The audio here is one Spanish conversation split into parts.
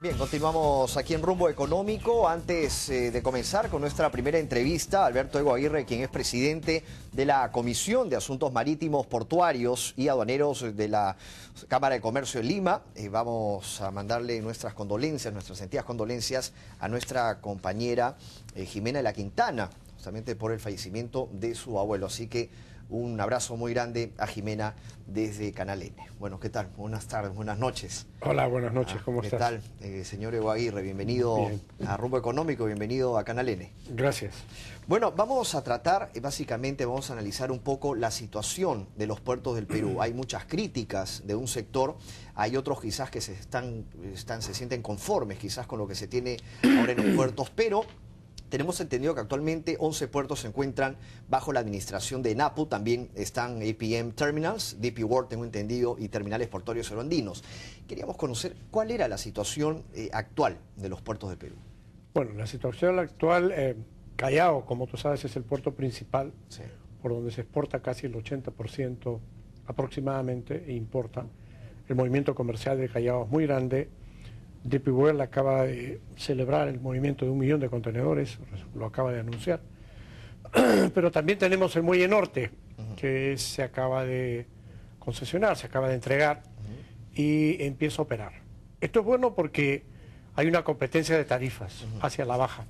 Bien, continuamos aquí en Rumbo Económico. Antes de comenzar con nuestra primera entrevista, Alberto Ego Aguirre, quien es presidente de la Comisión de Asuntos Marítimos, Portuarios y Aduaneros de la Cámara de Comercio de Lima, vamos a mandarle nuestras condolencias, nuestras sentidas condolencias a nuestra compañera Jimena de la Quintana, justamente por el fallecimiento de su abuelo. Así que un abrazo muy grande a Jimena desde Canal N. Bueno, ¿qué tal? Buenas tardes, buenas noches. Hola, buenas noches, ¿cómo estás? ¿Qué tal, señor Ego Aguirre? Bienvenido a Rumbo Económico, bienvenido a Canal N. Gracias. Bueno, vamos a tratar, básicamente vamos a analizar un poco la situación de los puertos del Perú. Hay muchas críticas de un sector, hay otros quizás que se sienten conformes quizás con lo que se tiene ahora en los puertos, pero tenemos entendido que actualmente 11 puertos se encuentran bajo la administración de ENAPU, también están APM Terminals, DP World, tengo entendido, y Terminales Portuarios Andinos. Queríamos conocer cuál era la situación actual de los puertos del Perú. Bueno, la situación actual, Callao, como tú sabes, es el puerto principal, sí, por donde se exporta casi el 80% aproximadamente, e importa. El movimiento comercial de Callao es muy grande. DP World acaba de celebrar el movimiento de 1 millón de contenedores, lo acaba de anunciar. Pero también tenemos el Muelle Norte, que se acaba de concesionar, se acaba de entregar y empieza a operar. Esto es bueno porque hay una competencia de tarifas hacia la baja.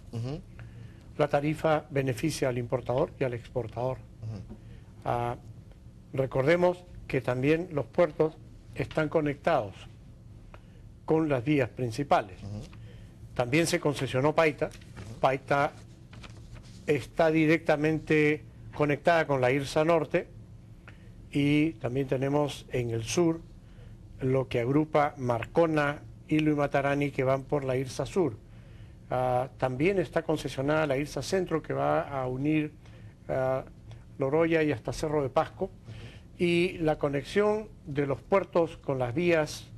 La tarifa beneficia al importador y al exportador. Recordemos que también los puertos están conectados con las vías principales. También se concesionó Paita. Paita está directamente conectada con la IRSA Norte, y también tenemos en el sur lo que agrupa Marcona, Hilo y Matarani, que van por la IRSA Sur. También está concesionada la IRSA Centro, que va a unir Loroya y hasta Cerro de Pasco, y la conexión de los puertos con las vías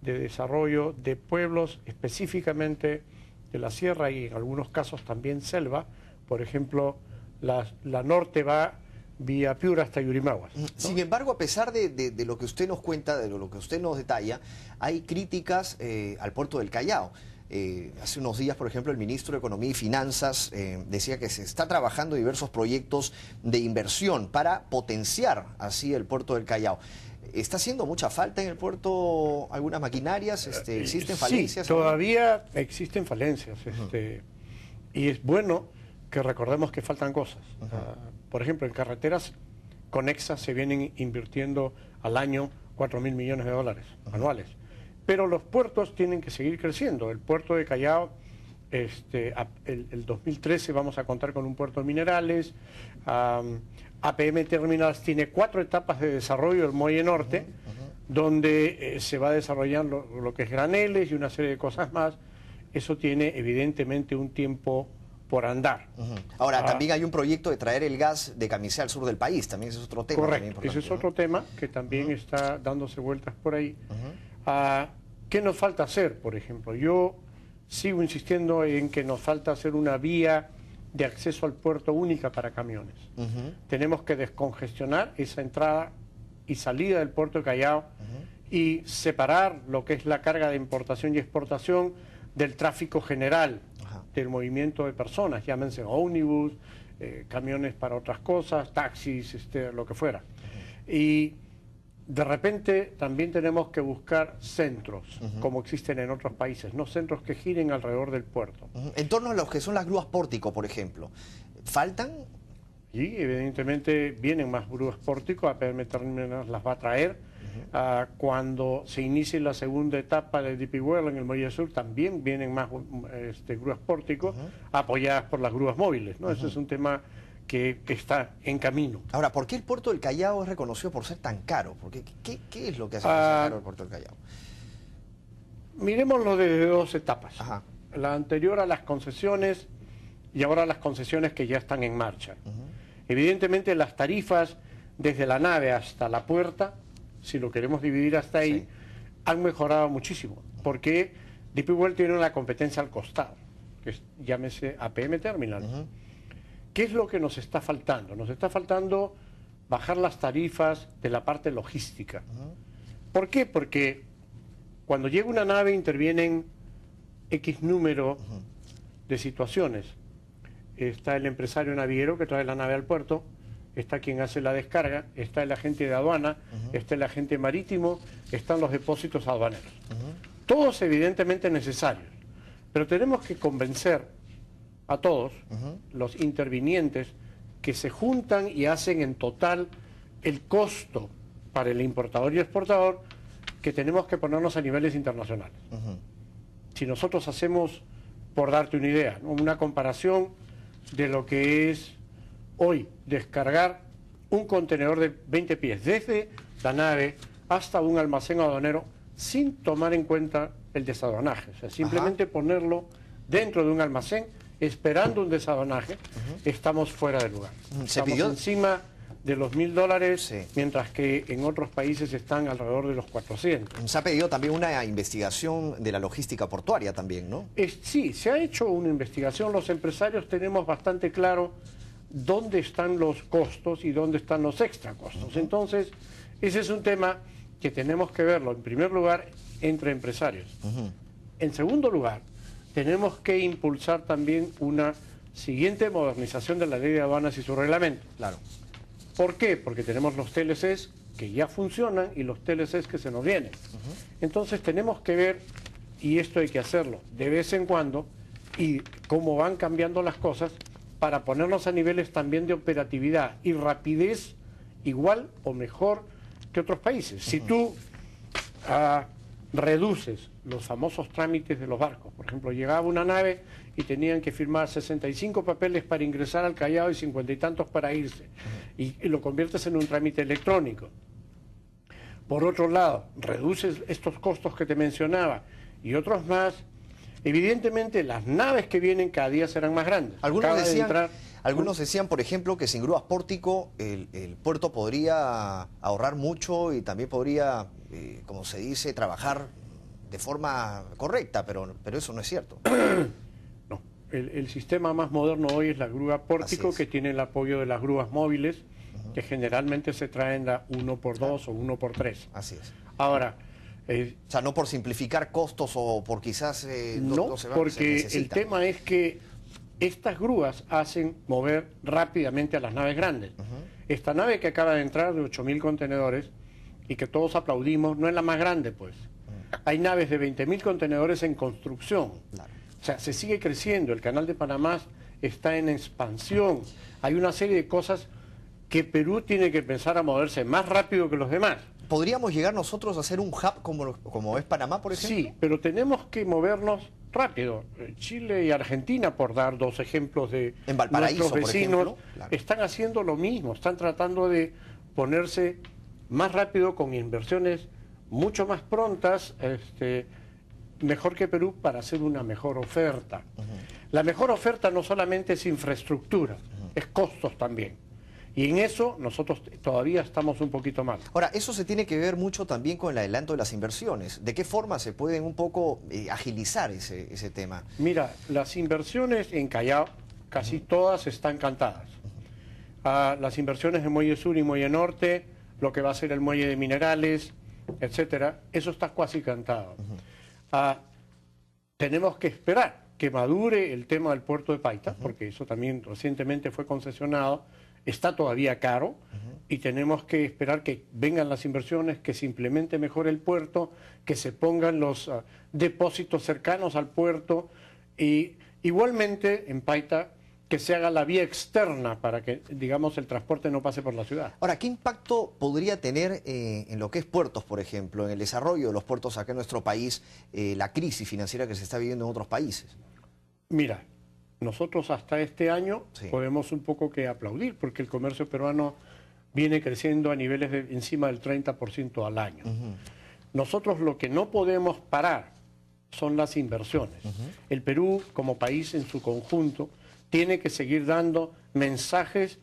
de desarrollo de pueblos, específicamente de la sierra y en algunos casos también selva. Por ejemplo, la norte va vía Piura hasta Yurimaguas, ¿no? Sin embargo, a pesar de lo que usted nos cuenta, de lo que usted nos detalla, hay críticas al puerto del Callao. Hace unos días, por ejemplo, el ministro de Economía y Finanzas decía que se está trabajando diversos proyectos de inversión para potenciar así el puerto del Callao. ¿Está haciendo mucha falta en el puerto algunas maquinarias? ¿Existen falencias? Sí, todavía existen falencias. Y es bueno que recordemos que faltan cosas. Por ejemplo, en carreteras conexas se vienen invirtiendo al año 4.000 millones de dólares anuales. Pero los puertos tienen que seguir creciendo. El puerto de Callao, el 2013 vamos a contar con un puerto de minerales. APM Terminals tiene 4 etapas de desarrollo del Muelle Norte, donde se va a desarrollar lo que es graneles y una serie de cosas más. Eso tiene evidentemente un tiempo por andar. Ahora, también hay un proyecto de traer el gas de Camisea al sur del país, también ese es otro tema. Correcto, ese es otro tema que también está dándose vueltas por ahí. ¿Qué nos falta hacer, por ejemplo? Yo sigo insistiendo en que nos falta hacer una vía de acceso al puerto única para camiones. Tenemos que descongestionar esa entrada y salida del puerto de Callao y separar lo que es la carga de importación y exportación del tráfico general, del movimiento de personas, llámense ómnibus, camiones para otras cosas, taxis, lo que fuera. Y de repente también tenemos que buscar centros, como existen en otros países, no centros que giren alrededor del puerto. En torno a lo que son las grúas pórtico, por ejemplo, ¿faltan? Y evidentemente vienen más grúas pórtico, APM Terminals las va a traer. Cuando se inicie la segunda etapa de DP World en el Muelle Sur, también vienen más grúas pórtico, apoyadas por las grúas móviles, ¿no? Eso es un tema que está en camino. Ahora, ¿por qué el puerto del Callao es reconocido por ser tan caro? ¿Qué es lo que hace que sea caro el puerto del Callao? Miremoslo desde 2 etapas. La anterior a las concesiones y ahora las concesiones que ya están en marcha. Evidentemente las tarifas desde la nave hasta la puerta, si lo queremos dividir hasta ahí, han mejorado muchísimo, porque DP World tiene una competencia al costado, que llámese APM Terminal. ¿Qué es lo que nos está faltando? Nos está faltando bajar las tarifas de la parte logística. ¿Por qué? Porque cuando llega una nave intervienen X número de situaciones. Está el empresario naviero que trae la nave al puerto, está quien hace la descarga, está el agente de aduana, está el agente marítimo, están los depósitos aduaneros. Todos evidentemente necesarios, pero tenemos que convencer a todos los intervinientes que se juntan y hacen en total el costo para el importador y exportador, que tenemos que ponernos a niveles internacionales. Si nosotros hacemos, por darte una idea, ¿no?, una comparación de lo que es hoy descargar un contenedor de 20 pies desde la nave hasta un almacén aduanero sin tomar en cuenta el desaduanaje, o sea, simplemente ponerlo dentro de un almacén esperando un desaduanaje, estamos fuera de lugar. Estamos encima de los $1000, mientras que en otros países están alrededor de los 400. Se ha pedido también una investigación de la logística portuaria también, ¿no? Sí, se ha hecho una investigación. Los empresarios tenemos bastante claro dónde están los costos y dónde están los extra costos. Entonces, ese es un tema que tenemos que verlo, en primer lugar, entre empresarios. En segundo lugar, tenemos que impulsar también una siguiente modernización de la ley de aduanas y su reglamento. Claro. ¿Por qué? Porque tenemos los TLCs que ya funcionan y los TLCs que se nos vienen. Entonces tenemos que ver, y esto hay que hacerlo de vez en cuando, y cómo van cambiando las cosas, para ponernos a niveles también de operatividad y rapidez igual o mejor que otros países. Si tú reduces los famosos trámites de los barcos, por ejemplo, llegaba una nave y tenían que firmar 65 papeles para ingresar al Callao y 50 y tantos para irse, y lo conviertes en un trámite electrónico. Por otro lado, reduces estos costos que te mencionaba y otros más. Evidentemente, las naves que vienen cada día serán más grandes. Algunos decían, por ejemplo, que sin grúas pórtico el puerto podría ahorrar mucho y también podría, como se dice, trabajar de forma correcta, pero eso no es cierto. No, el sistema más moderno hoy es la grúa pórtico, que tiene el apoyo de las grúas móviles, que generalmente se traen la 1x2 o 1x3. Así es. Ahora, o sea, no por simplificar costos o por quizás no se porque el tema es que estas grúas hacen mover rápidamente a las naves grandes. Esta nave que acaba de entrar de 8000 contenedores y que todos aplaudimos, no es la más grande, pues. Hay naves de 20.000 contenedores en construcción. Claro. O sea, se sigue creciendo, el Canal de Panamá está en expansión. Hay una serie de cosas que Perú tiene que pensar a moverse más rápido que los demás. ¿Podríamos llegar nosotros a ser un hub como es Panamá, por ejemplo? Sí, pero tenemos que movernos rápido. Chile y Argentina, por dar dos ejemplos de en Valparaíso, nuestros vecinos, por ejemplo, claro, están haciendo lo mismo, están tratando de ponerse más rápido con inversiones mucho más prontas, mejor que Perú, para hacer una mejor oferta. La mejor oferta no solamente es infraestructura, es costos también. Y en eso nosotros todavía estamos un poquito mal. Ahora, eso se tiene que ver mucho también con el adelanto de las inversiones. ¿De qué forma se pueden un poco agilizar ese tema? Mira, las inversiones en Callao casi todas están cantadas. Las inversiones en Muelle Sur y Muelle Norte, lo que va a ser el Muelle de Minerales, etcétera, eso está casi cantado. Tenemos que esperar que madure el tema del puerto de Paita, porque eso también recientemente fue concesionado. Está todavía caro y tenemos que esperar que vengan las inversiones, que se implemente mejor el puerto, que se pongan los depósitos cercanos al puerto y igualmente en Paita que se haga la vía externa para que, digamos, el transporte no pase por la ciudad. Ahora, ¿qué impacto podría tener en lo que es puertos, por ejemplo, en el desarrollo de los puertos acá en nuestro país, la crisis financiera que se está viviendo en otros países? Mira, nosotros hasta este año podemos un poco que aplaudir, porque el comercio peruano viene creciendo a niveles de encima del 30% al año. Nosotros lo que no podemos parar son las inversiones. El Perú, como país en su conjunto, tiene que seguir dando mensajes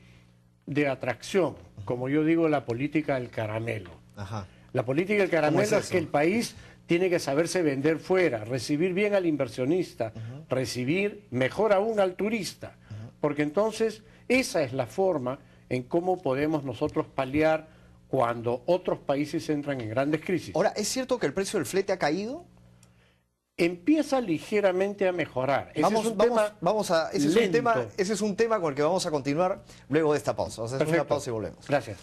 de atracción, como yo digo, la política del caramelo. La política del caramelo es que el país tiene que saberse vender fuera, recibir bien al inversionista, recibir mejor aún al turista, porque entonces esa es la forma en cómo podemos nosotros paliar cuando otros países entran en grandes crisis. Ahora, ¿es cierto que el precio del flete ha caído? empieza ligeramente a mejorar. Ese es un tema con el que vamos a continuar luego de esta pausa. Vamos a hacer una pausa y volvemos. Gracias.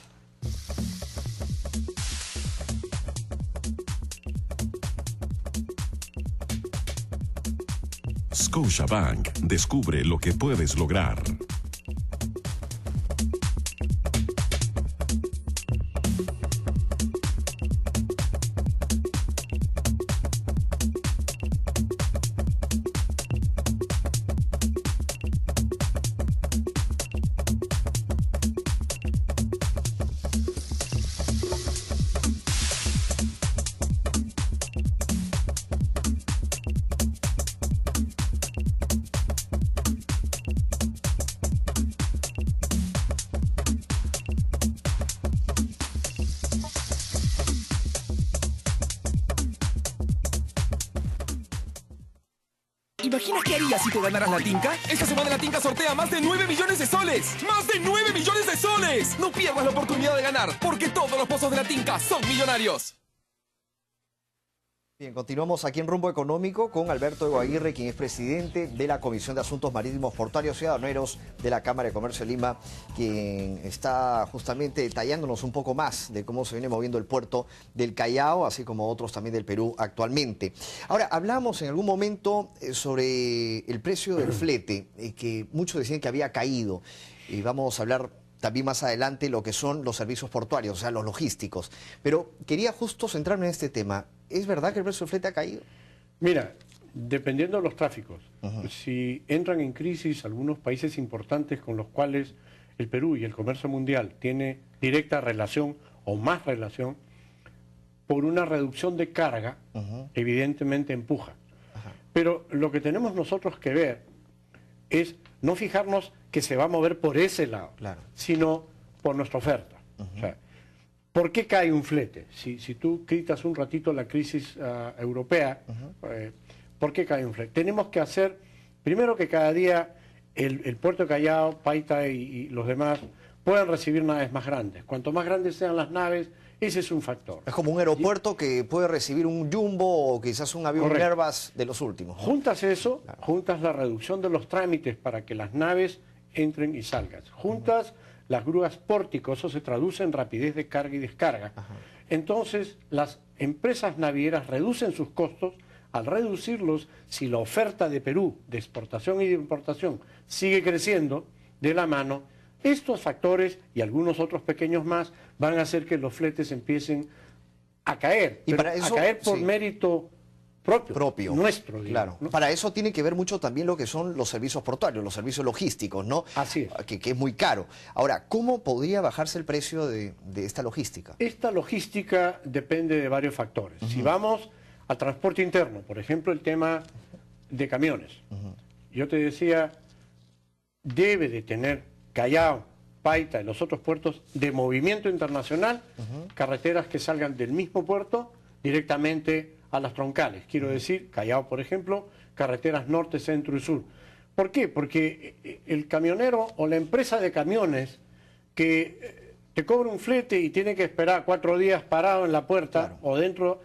Scotiabank. Descubre lo que puedes lograr. ¿Imaginas qué harías si te ganaras la Tinca? Esta semana la Tinca sortea más de 9 millones de soles. ¡Más de 9 millones de soles! No pierdas la oportunidad de ganar, porque todos los pozos de la Tinca son millonarios. Bien, continuamos aquí en Rumbo Económico con Alberto Ego Aguirre, quien es presidente de la Comisión de Asuntos Marítimos, Portuarios y Aduaneros de la Cámara de Comercio de Lima, quien está justamente detallándonos un poco más de cómo se viene moviendo el puerto del Callao, así como otros también del Perú actualmente. Ahora, hablamos en algún momento sobre el precio del flete, que muchos decían que había caído, y vamos a hablar también más adelante lo que son los servicios portuarios, o sea, los logísticos. Pero quería justo centrarme en este tema. ¿Es verdad que el precio del flete ha caído? Mira, dependiendo de los tráficos, si entran en crisis algunos países importantes con los cuales el Perú y el comercio mundial tiene directa relación o más relación, por una reducción de carga, evidentemente empuja. Pero lo que tenemos nosotros que ver es no fijarnos que se va a mover por ese lado, sino por nuestra oferta. O sea, ¿por qué cae un flete? Si tú criticas un ratito la crisis europea, ¿por qué cae un flete? Tenemos que hacer, primero que cada día el puerto de Callao, Paita y los demás puedan recibir naves más grandes. Cuanto más grandes sean las naves, ese es un factor. Es como un aeropuerto que puede recibir un Jumbo o quizás un avión Airbus de los últimos, ¿no? Juntas eso, juntas la reducción de los trámites para que las naves entren y salgan. Juntas las grúas pórticos, eso se traduce en rapidez de carga y descarga. Entonces, las empresas navieras reducen sus costos. Al reducirlos, si la oferta de Perú de exportación y de importación sigue creciendo de la mano, estos factores y algunos otros pequeños más van a hacer que los fletes empiecen a caer. Y para eso, a caer por mérito propio, nuestro. Claro. Digamos, ¿no? Para eso tiene que ver mucho también lo que son los servicios portuarios, los servicios logísticos, ¿no? Así es. Que es muy caro. Ahora, ¿cómo podría bajarse el precio de esta logística? Esta logística depende de varios factores. Si vamos al transporte interno, por ejemplo, el tema de camiones. Yo te decía, debe de tener Callao, Paita y los otros puertos de movimiento internacional, carreteras que salgan del mismo puerto directamente a las troncales. Quiero decir, Callao, por ejemplo, carreteras norte, centro y sur. ¿Por qué? Porque el camionero o la empresa de camiones que te cobra un flete y tiene que esperar 4 días parado en la puerta o dentro,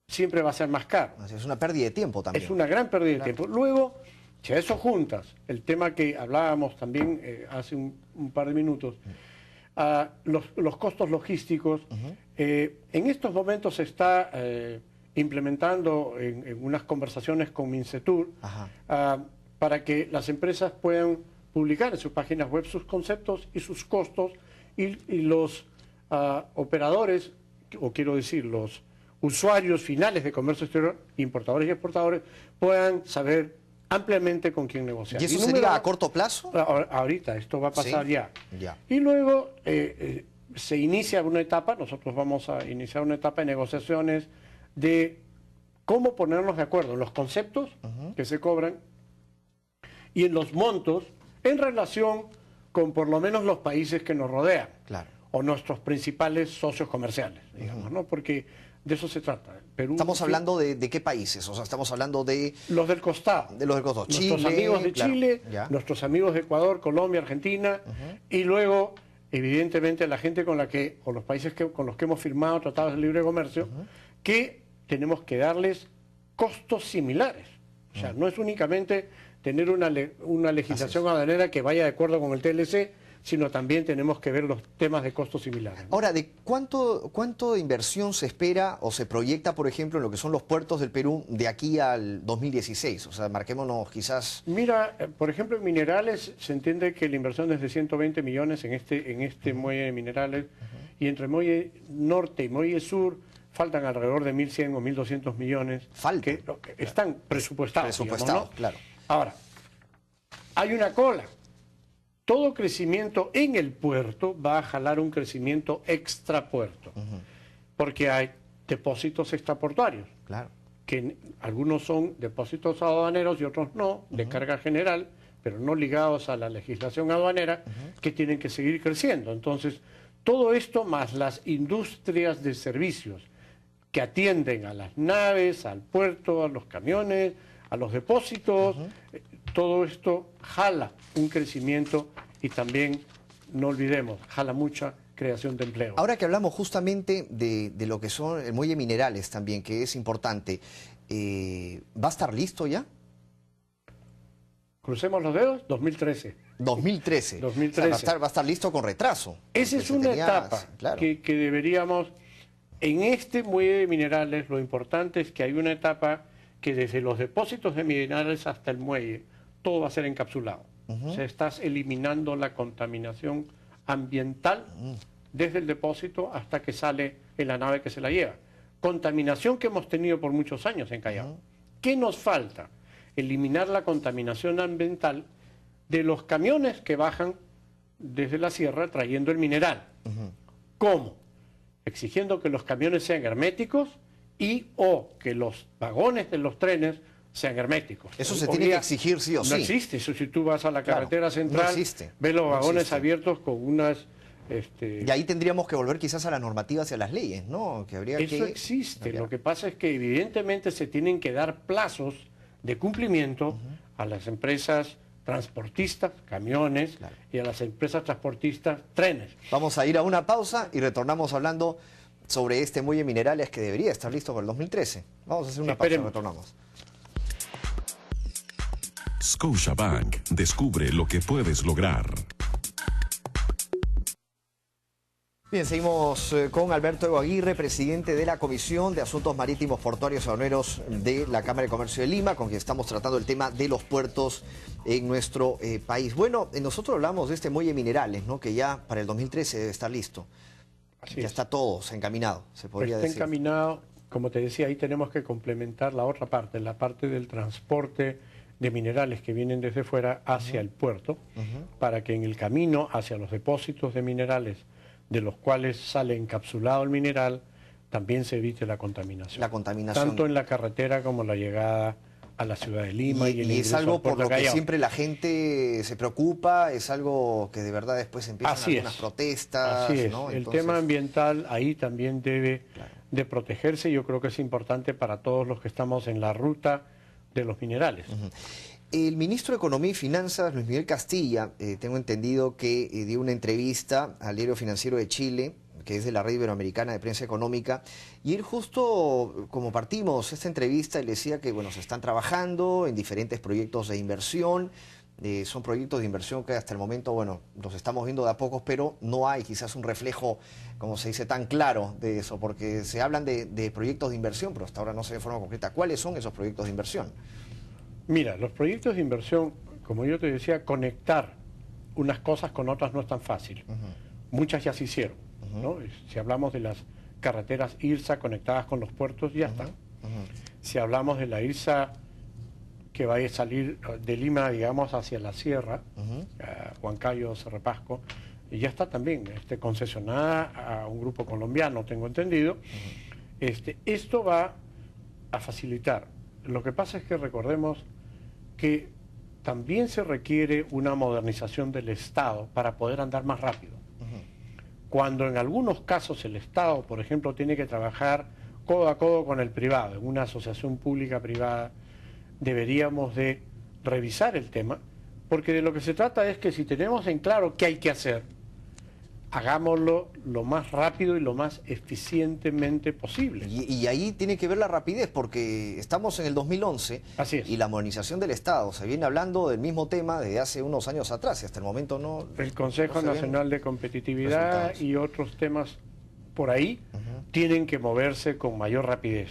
siempre va a ser más caro. Es una pérdida de tiempo también. Es una gran pérdida de tiempo. Luego, si a eso juntas el tema que hablábamos también hace un par de minutos, los costos logísticos, en estos momentos se está implementando en unas conversaciones con Mincetur para que las empresas puedan publicar en sus páginas web sus conceptos y sus costos y los operadores, o quiero decir, los usuarios finales de comercio exterior, importadores y exportadores, puedan saber ampliamente con quién negociar. ¿Y eso sería a corto plazo? Ahorita, esto va a pasar ya. Y luego se inicia una etapa, nosotros vamos a iniciar una etapa de negociaciones de cómo ponernos de acuerdo en los conceptos que se cobran y en los montos en relación con por lo menos los países que nos rodean o nuestros principales socios comerciales, digamos, ¿no? Porque de eso se trata. Perú, estamos hablando de qué países, o sea, estamos hablando de... Los del costado. De los del costado. Nuestros amigos de Chile, nuestros amigos de Ecuador, Colombia, Argentina, y luego, evidentemente, la gente con la que, o los países con los que hemos firmado tratados de libre comercio, que tenemos que darles costos similares. O sea, no es únicamente tener una legislación aduanera que vaya de acuerdo con el TLC, sino también tenemos que ver los temas de costos similares. Ahora, ¿de cuánto de inversión se espera o se proyecta, por ejemplo, en lo que son los puertos del Perú de aquí al 2016? O sea, marquémonos quizás... Mira, por ejemplo, en minerales se entiende que la inversión es de 120 millones en este muelle de minerales, y entre muelle norte y muelle sur faltan alrededor de 1.100 o 1.200 millones que están presupuestados, digamos, ¿no? Claro. Ahora, hay una cola. Todo crecimiento en el puerto va a jalar un crecimiento extrapuerto, porque hay depósitos extraportuarios, Claro. que algunos son depósitos aduaneros y otros no, de carga general, pero no ligados a la legislación aduanera, que tienen que seguir creciendo. Entonces, todo esto más las industrias de servicios que atienden a las naves, al puerto, a los camiones, a los depósitos, todo esto jala un crecimiento y también, no olvidemos, jala mucha creación de empleo. Ahora que hablamos justamente de lo que son el muelle minerales también, que es importante, ¿va a estar listo ya? Crucemos los dedos, 2013. 2013. 2013. O sea, va a estar listo con retraso. Esa es una etapa que deberíamos... En este muelle de minerales lo importante es que hay una etapa que desde los depósitos de minerales hasta el muelle, todo va a ser encapsulado. O sea, estás eliminando la contaminación ambiental desde el depósito hasta que sale en la nave que se la lleva. Contaminación que hemos tenido por muchos años en Callao. ¿Qué nos falta? Eliminar la contaminación ambiental de los camiones que bajan desde la sierra trayendo el mineral. ¿Cómo? Exigiendo que los camiones sean herméticos y o que los vagones de los trenes sean herméticos. Eso se tiene que exigir sí o sí. No existe. Eso, si tú vas a la carretera central, no ves los vagones abiertos con unas... Y ahí tendríamos que volver quizás a las normativas y a las leyes, ¿no? Que habría eso existe. Lo que pasa es que evidentemente se tienen que dar plazos de cumplimiento a las empresas transportistas, camiones, y a las empresas transportistas, trenes. Vamos a ir a una pausa y retornamos hablando sobre este muelle minerales que debería estar listo para el 2013. Vamos a hacer una pausa y retornamos. Scotiabank, descubre lo que puedes lograr. Bien, seguimos con Alberto Ego Aguirre, presidente de la Comisión de Asuntos Marítimos, Portuarios y Aduaneros de la Cámara de Comercio de Lima, con quien estamos tratando el tema de los puertos en nuestro país. Bueno, nosotros hablamos de este muelle minerales, ¿no? Que ya para el 2013 debe estar listo. Ya está todo encaminado, se podría decir. Está encaminado, como te decía, ahí tenemos que complementar la otra parte, la parte del transporte de minerales que vienen desde fuera hacia el puerto, para que en el camino hacia los depósitos de minerales de los cuales sale encapsulado el mineral, también se evite la contaminación. La contaminación. Tanto en la carretera como la llegada a la ciudad de Lima. Y es algo por lo que siempre la gente se preocupa, es algo que de verdad después empiezan algunas protestas. Así es. ¿no? El tema ambiental ahí también debe de protegerse. Yo creo que es importante para todos los que estamos en la ruta de los minerales. El ministro de Economía y Finanzas, Luis Miguel Castilla, tengo entendido que dio una entrevista al Diario Financiero de Chile, que es de la Red Iberoamericana de Prensa Económica, y él justo, como partimos esta entrevista, él decía que bueno, se están trabajando en diferentes proyectos de inversión, son proyectos de inversión que hasta el momento, bueno, los estamos viendo de a pocos, pero no hay quizás un reflejo, como se dice, tan claro de eso, porque se hablan de proyectos de inversión, pero hasta ahora no se ve de forma concreta. ¿Cuáles son esos proyectos de inversión? Mira, los proyectos de inversión, como yo te decía, conectar unas cosas con otras no es tan fácil. Muchas ya se hicieron, ¿no? Si hablamos de las carreteras IRSA conectadas con los puertos, ya están. Si hablamos de la IRSA que va a salir de Lima, digamos, hacia la sierra, Huancayo, Cerro Pasco, ya está también concesionada a un grupo colombiano, tengo entendido. Esto va a facilitar. Lo que pasa es que recordemos que también se requiere una modernización del Estado para poder andar más rápido. Cuando en algunos casos el Estado, por ejemplo, tiene que trabajar codo a codo con el privado, en una asociación pública-privada, deberíamos de revisar el tema, porque de lo que se trata es que si tenemos en claro qué hay que hacer, hagámoslo lo más rápido y lo más eficientemente posible. Y ahí tiene que ver la rapidez, porque estamos en el 2011. Así es. Y la modernización del Estado. Se viene hablando del mismo tema desde hace unos años atrás y hasta el momento no... El Consejo no se ven Nacional de Competitividad resultados. y otros temas por ahí tienen que moverse con mayor rapidez.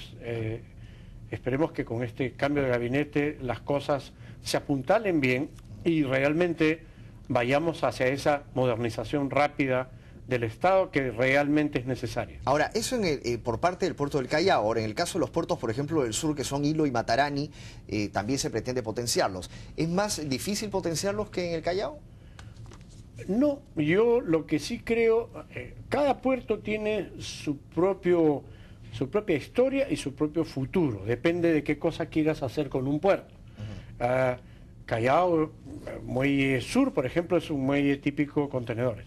Esperemos que con este cambio de gabinete las cosas se apuntalen bien y realmente vayamos hacia esa modernización rápida del Estado que realmente es necesaria. Ahora, eso por parte del puerto del Callao. Ahora, en el caso de los puertos, por ejemplo, del sur, que son Hilo y Matarani, también se pretende potenciarlos. ¿Es más difícil potenciarlos que en el Callao? No, yo lo que sí creo, cada puerto tiene su propia historia y su propio futuro. Depende de qué cosa quieras hacer con un puerto. Callao, Muelle Sur, por ejemplo, es un muelle típico contenedores.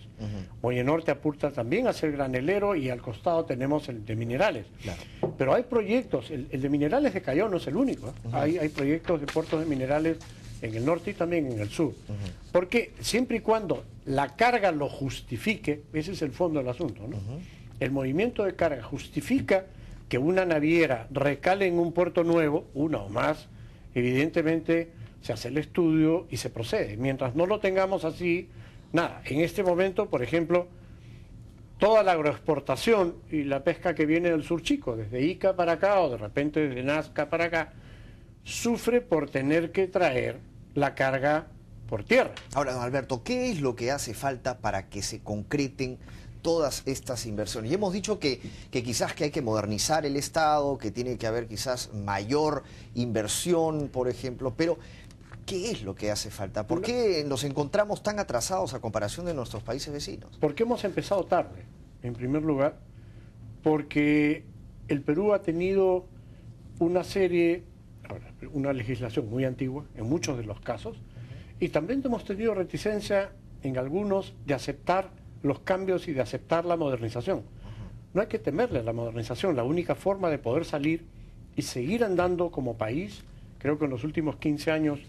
Muelle Norte apunta también a ser granelero y al costado tenemos el de minerales. Claro. Pero hay proyectos, el de minerales de Callao no es el único. Hay proyectos de puertos de minerales en el norte y también en el sur. Porque siempre y cuando la carga lo justifique, ese es el fondo del asunto, ¿no? El movimiento de carga justifica que una naviera recale en un puerto nuevo, una o más, evidentemente se hace el estudio y se procede. Mientras no lo tengamos así, nada. En este momento, por ejemplo, toda la agroexportación y la pesca que viene del sur chico, desde Ica para acá o de repente desde Nazca para acá, sufre por tener que traer la carga por tierra. Ahora, don Alberto, ¿qué es lo que hace falta para que se concreten todas estas inversiones? Y hemos dicho que quizás que hay que modernizar el Estado, que tiene que haber quizás mayor inversión, por ejemplo, pero ¿qué es lo que hace falta? ¿Por qué nos encontramos tan atrasados a comparación de nuestros países vecinos? Porque hemos empezado tarde, en primer lugar, porque el Perú ha tenido una legislación muy antigua, en muchos de los casos, y también hemos tenido reticencia en algunos de aceptar los cambios y de aceptar la modernización. No hay que temerle a la modernización, la única forma de poder salir y seguir andando como país, creo que en los últimos 15 años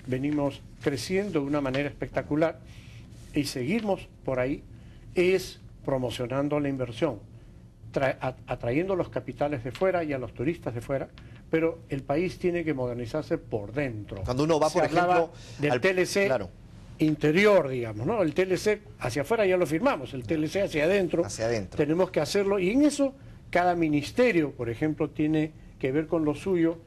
venimos creciendo de una manera espectacular y seguimos por ahí, es promocionando la inversión, atrayendo los capitales de fuera y a los turistas de fuera, pero el país tiene que modernizarse por dentro. Cuando uno va, por ejemplo, del TLC, claro, interior, digamos, ¿no? El TLC hacia afuera ya lo firmamos, el TLC hacia adentro, tenemos que hacerlo, y en eso cada ministerio, por ejemplo, tiene que ver con lo suyo.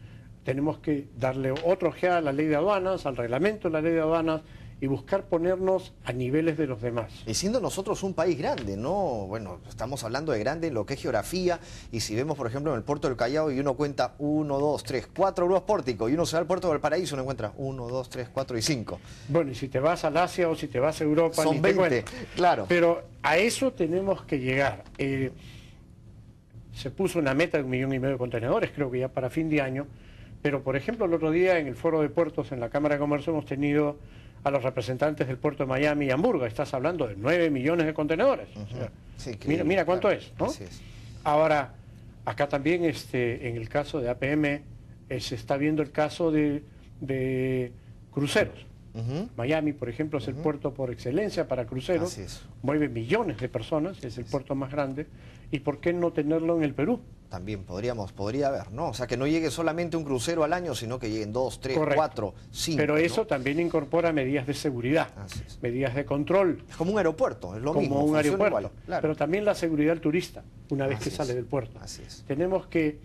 Tenemos que darle otro ojeada a la ley de aduanas, al reglamento de la ley de aduanas, y buscar ponernos a niveles de los demás. Y siendo nosotros un país grande, ¿no? Bueno, estamos hablando de grande en lo que es geografía, y si vemos, por ejemplo, en el puerto del Callao y uno cuenta 1, 2, 3, 4 grúas pórticos, y uno se va al puerto del Paraíso y uno encuentra 1, 2, 3, 4 y 5. Bueno, y si te vas al Asia o si te vas a Europa... Son 20, claro. Pero a eso tenemos que llegar. Se puso una meta de 1,5 millones de contenedores, creo que ya para fin de año, pero por ejemplo el otro día en el foro de puertos en la Cámara de Comercio hemos tenido a los representantes del puerto de Miami y Hamburgo. Estás hablando de 9 millones de contenedores. O sea, sí, mira cuánto es, ¿no? Así es. Ahora, acá también en el caso de APM se está viendo el caso de cruceros. Miami, por ejemplo, es el puerto por excelencia para cruceros, mueve millones de personas, es el puerto más grande, y ¿por qué no tenerlo en el Perú? También podría haber, ¿no? O sea, que no llegue solamente un crucero al año, sino que lleguen 2, 3, 4, 5. Pero eso, ¿no?, también incorpora medidas de seguridad, medidas de control. Es como un aeropuerto, es lo mismo. Como un aeropuerto, igual, claro. Pero también la seguridad del turista, una vez que sale del puerto. Tenemos que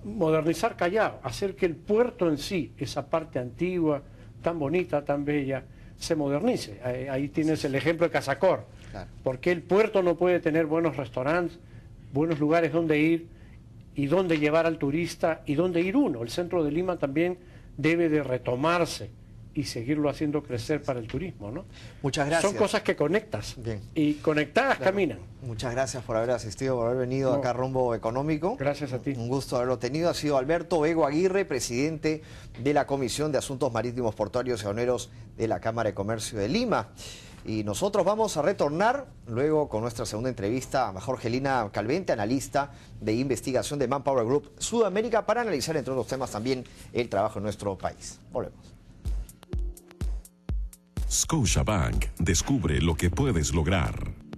modernizar Callao, hacer que el puerto en sí, esa parte antigua, tan bonita, tan bella, se modernice. Ahí tienes el ejemplo de Casacor. Claro. ¿Por qué el puerto no puede tener buenos restaurantes, buenos lugares donde ir y donde llevar al turista y donde ir uno? El centro de Lima también debe de retomarse y seguirlo haciendo crecer para el turismo, ¿no? Muchas gracias. Son cosas que conectas. Bien. Y conectadas caminan. Muchas gracias por haber asistido, por haber venido acá a Rumbo Económico. Gracias a ti. Un gusto haberlo tenido. Ha sido Alberto Ego Aguirre, presidente de la Comisión de Asuntos Marítimos, Portuarios y Aduaneros de la Cámara de Comercio de Lima. Y nosotros vamos a retornar luego con nuestra segunda entrevista a Jorgelina Calvente, analista de investigación de Manpower Group Sudamérica, para analizar, entre otros temas, también el trabajo en nuestro país. Volvemos. Scotiabank. Descubre lo que puedes lograr.